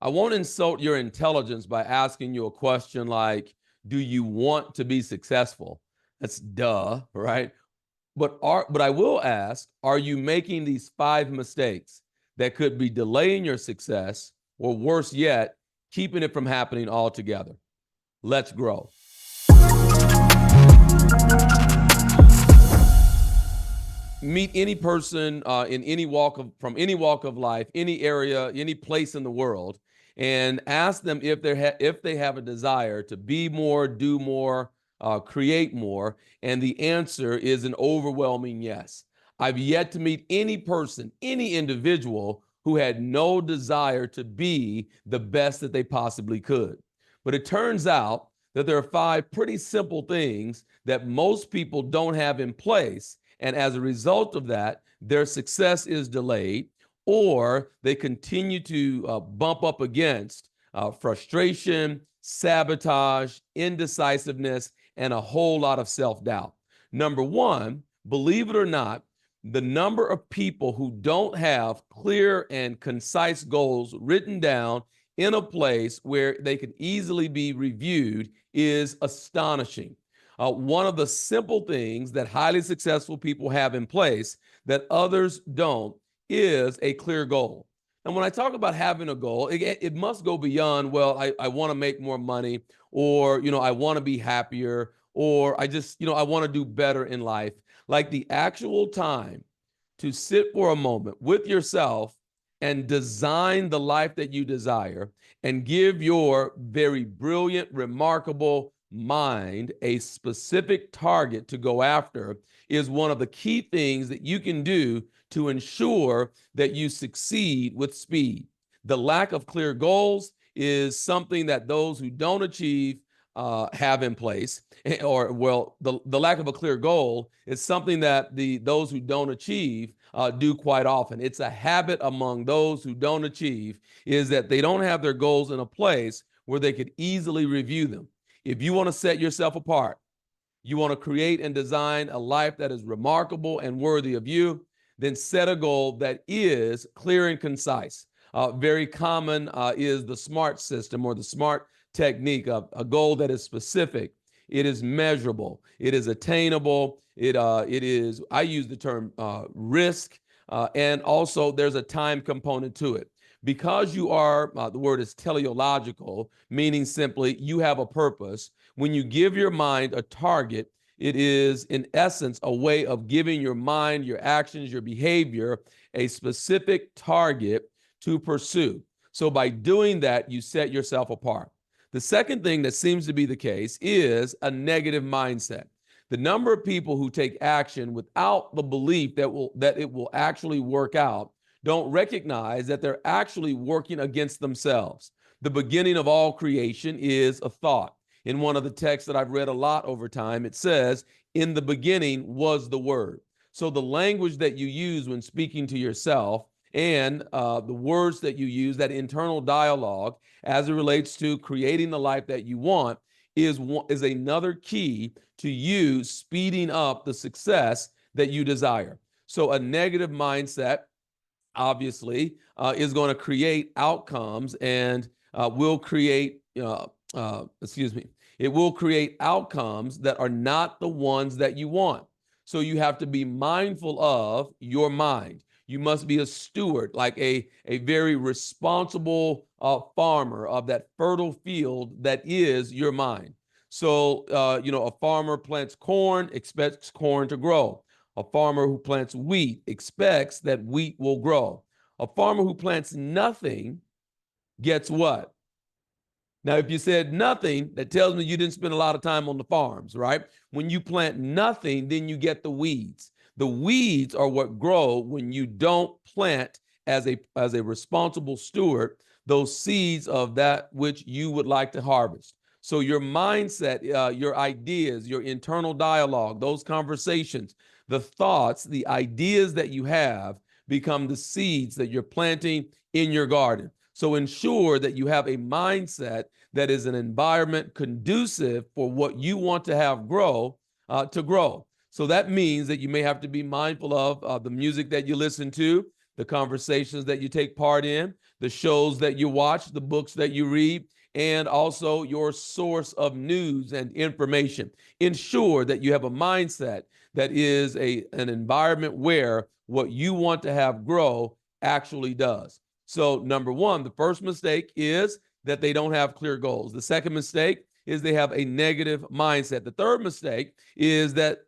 I won't insult your intelligence by asking you a question like, do you want to be successful? That's duh, right? But I will ask, are you making these 5 mistakes that could be delaying your success, or worse yet, keeping it from happening altogether? Let's grow. Meet any person in from any walk of life, any area, any place in the world, and ask them if they have a desire to be more, do more, create more, and the answer is an overwhelming yes. I've yet to meet any person, any individual who had no desire to be the best that they possibly could. But it turns out that there are 5 pretty simple things that most people don't have in place, and as a result of that, their success is delayed, or they continue to bump up against frustration, sabotage, indecisiveness, and a whole lot of self-doubt. Number one, believe it or not, the number of people who don't have clear and concise goals written down in a place where they can easily be reviewed is astonishing. One of the simple things that highly successful people have in place that others don't is a clear goal. And when I talk about having a goal, it must go beyond, well, I want to make more money, or, I want to be happier, or I want to do better in life. Like the actual time to sit for a moment with yourself and design the life that you desire and give your very brilliant, remarkable mind a specific target to go after is one of the key things that you can do to ensure that you succeed with speed. The lack of clear goals is something that those who don't achieve have in place, or the lack of a clear goal is something that those who don't achieve do quite often. It's a habit among those who don't achieve, is that they don't have their goals in a place where they could easily review them. If you want to set yourself apart, you want to create and design a life that is remarkable and worthy of you, then set a goal that is clear and concise. Very common is the SMART system, or the SMART technique of a goal that is specific. It is measurable. It is attainable. It is, I use the term risk, and also there's a time component to it. Because you are, the word is teleological, meaning simply you have a purpose. When you give your mind a target, it is in essence a way of giving your mind, your actions, your behavior, a specific target to pursue. So by doing that, you set yourself apart. The second thing that seems to be the case is a negative mindset. The number of people who take action without the belief that it will actually work out don't recognize that they're actually working against themselves. The beginning of all creation is a thought. In one of the texts that I've read a lot over time, it says, "In the beginning was the Word." So the language that you use when speaking to yourself and the words that you use, that internal dialogue as it relates to creating the life that you want, is another key to you speeding up the success that you desire. So a negative mindset, obviously, is going to create outcomes and will create, it will create outcomes that are not the ones that you want. So you have to be mindful of your mind. You must be a steward, like a very responsible farmer of that fertile field that is your mind. So, a farmer plants corn, expects corn to grow. A farmer who plants wheat expects that wheat will grow. A farmer who plants nothing gets what? Now, if you said nothing, that tells me you didn't spend a lot of time on the farms, right? When you plant nothing, then you get the weeds. The weeds are what grow when you don't plant as a responsible steward those seeds of that which you would like to harvest. So your mindset, your ideas, your internal dialogue, those conversations, the thoughts, the ideas that you have become the seeds that you're planting in your garden. So ensure that you have a mindset that is an environment conducive for what you want to have grow, to grow. So that means that you may have to be mindful of the music that you listen to, the conversations that you take part in, the shows that you watch, the books that you read, and also your source of news and information. Ensure that you have a mindset that is an environment where what you want to have grow actually does. So number one, the first mistake is that they don't have clear goals. The second mistake is they have a negative mindset. The third mistake is that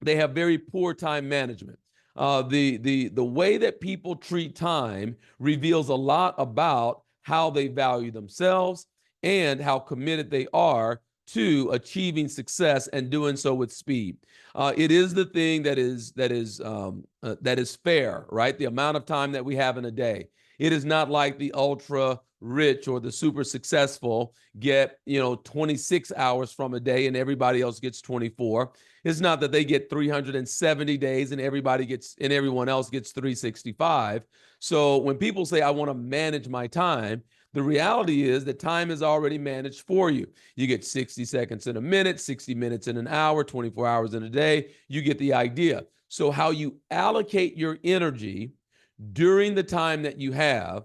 they have very poor time management. The way that people treat time reveals a lot about how they value themselves and how committed they are to achieving success and doing so with speed. It is the thing that is fair, right? The amount of time that we have in a day. It is not like the ultra rich or the super successful get 26 hours from a day and everybody else gets 24. It's not that they get 370 days and everyone else gets 365. So when people say, I want to manage my time, the reality is that time is already managed for you. You get 60 seconds in a minute, 60 minutes in an hour, 24 hours in a day. You get the idea. So how you allocate your energy during the time that you have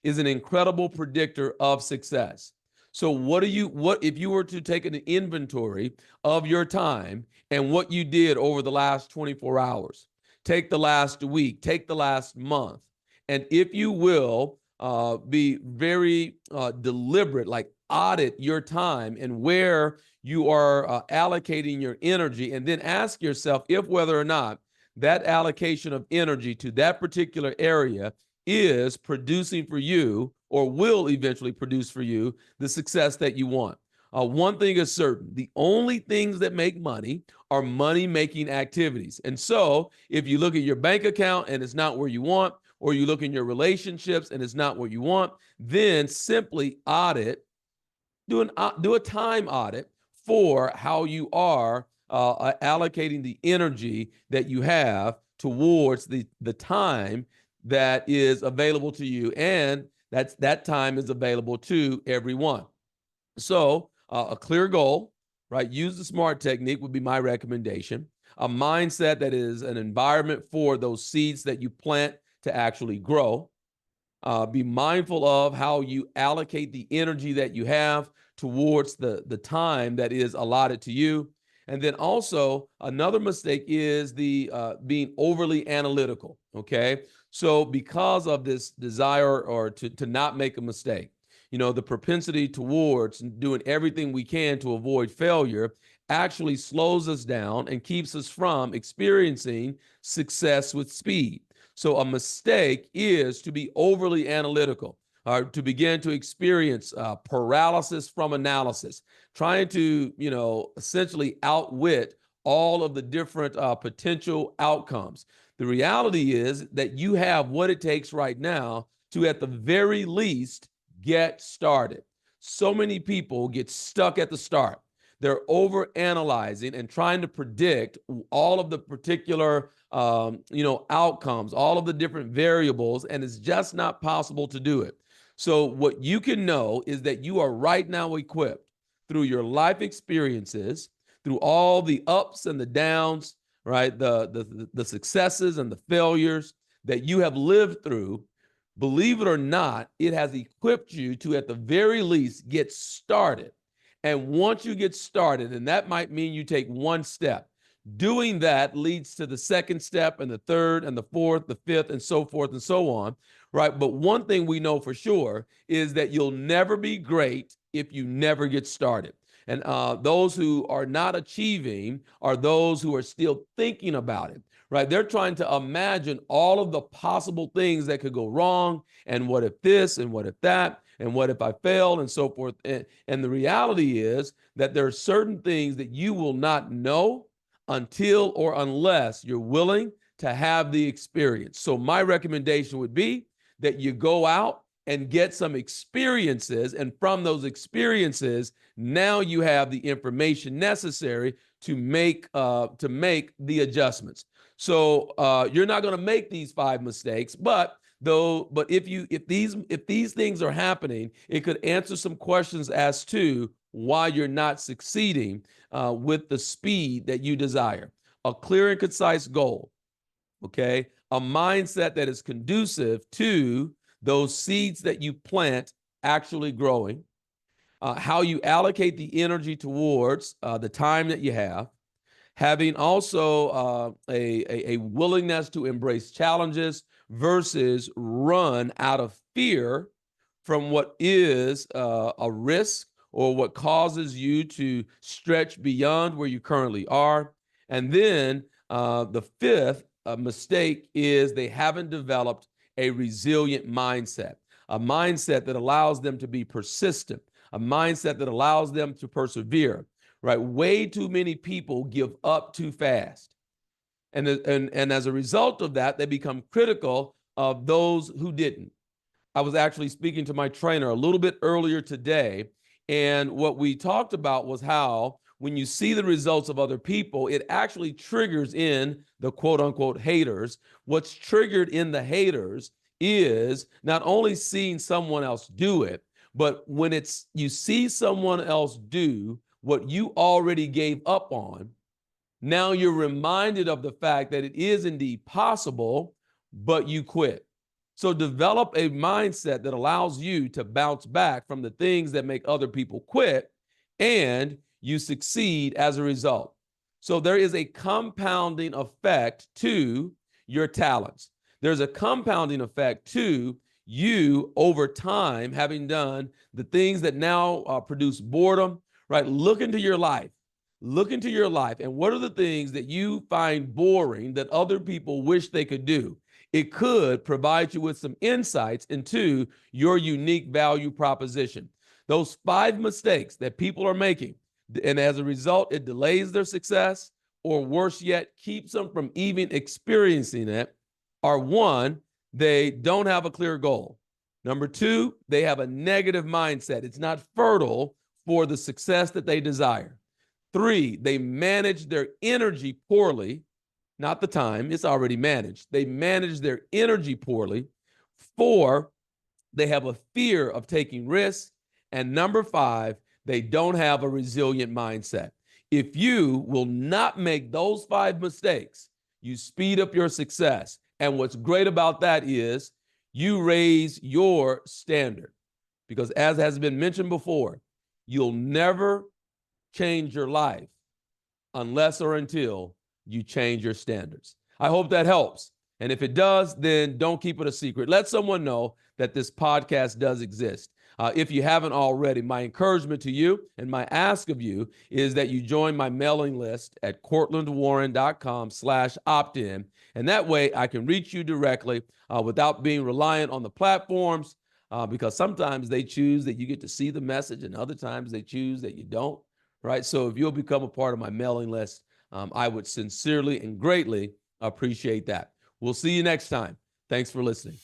is an incredible predictor of success. So what if you were to take an inventory of your time and what you did over the last 24 hours, take the last week, take the last month, and if you will be very deliberate, like audit your time and where you are allocating your energy, and then ask yourself if whether or not that allocation of energy to that particular area is producing for you or will eventually produce for you the success that you want. One thing is certain, the only things that make money are money-making activities. And so if you look at your bank account and it's not where you want, or you look in your relationships and it's not what you want, then simply do a time audit for how you are allocating the energy that you have towards the time that is available to you, and that time is available to everyone. So a clear goal, right? Use the SMART technique would be my recommendation. A mindset that is an environment for those seeds that you plant to actually grow. Be mindful of how you allocate the energy that you have towards the time that is allotted to you. And then also another mistake is the being overly analytical, okay? So because of this desire or to not make a mistake, the propensity towards doing everything we can to avoid failure actually slows us down and keeps us from experiencing success with speed. So a mistake is to be overly analytical, or to begin to experience paralysis from analysis, trying to, essentially outwit all of the different potential outcomes. The reality is that you have what it takes right now to, at the very least, get started. So many people get stuck at the start. They're over-analyzing and trying to predict all of the particular outcomes, all of the different variables, and it's just not possible to do it. So what you can know is that you are right now equipped through your life experiences, through all the ups and the downs, right? The successes and the failures that you have lived through. Believe it or not, it has equipped you to, at the very least, get started. And once you get started, and that might mean you take one step, doing that leads to the second step and the third and the fourth, the fifth, and so forth and so on, right? But one thing we know for sure is that you'll never be great if you never get started. And those who are not achieving are those who are still thinking about it, right? They're trying to imagine all of the possible things that could go wrong, and what if this, and what if that, and what if I fail, and so forth. And the reality is that there are certain things that you will not know until or unless you're willing to have the experience. So my recommendation would be that you go out and get some experiences, and from those experiences, now you have the information necessary to make the adjustments. So you're not going to make these 5 mistakes, but if these things are happening, it could answer some questions as to why you're not succeeding with the speed that you desire. A clear and concise goal, okay? A mindset that is conducive to those seeds that you plant actually growing, how you allocate the energy towards the time that you have, having also a willingness to embrace challenges versus run out of fear from what is a risk or what causes you to stretch beyond where you currently are. And then the fifth mistake is they haven't developed a resilient mindset, a mindset that allows them to be persistent, a mindset that allows them to persevere, right? Way too many people give up too fast. And as a result of that, they become critical of those who didn't. I was actually speaking to my trainer a little bit earlier today, and what we talked about was how when you see the results of other people, it actually triggers in the quote unquote haters. What's triggered in the haters is not only seeing someone else do it, but when you see someone else do what you already gave up on, now you're reminded of the fact that it is indeed possible, but you quit. So develop a mindset that allows you to bounce back from the things that make other people quit, and you succeed as a result. So there is a compounding effect to your talents. There's a compounding effect to you over time having done the things that now produce boredom, right? Look into your life. Look into your life, and what are the things that you find boring that other people wish they could do? It could provide you with some insights into your unique value proposition. Those 5 mistakes that people are making, and as a result, it delays their success, or worse yet, keeps them from even experiencing it, are: 1, they don't have a clear goal. Number 2, they have a negative mindset. It's not fertile for the success that they desire. 3, they manage their energy poorly. Not the time, it's already managed. They manage their energy poorly. 4, they have a fear of taking risks. And number 5, they don't have a resilient mindset. If you will not make those 5 mistakes, you speed up your success. And what's great about that is you raise your standard. Because as has been mentioned before, you'll never change your life unless or until you change your standards. I hope that helps. And if it does, then don't keep it a secret. Let someone know that this podcast does exist. If you haven't already, my encouragement to you and my ask of you is that you join my mailing list at courtlandwarren.com/opt-in. And that way I can reach you directly without being reliant on the platforms, because sometimes they choose that you get to see the message and other times they choose that you don't. Right? So if you'll become a part of my mailing list, I would sincerely and greatly appreciate that. We'll see you next time. Thanks for listening.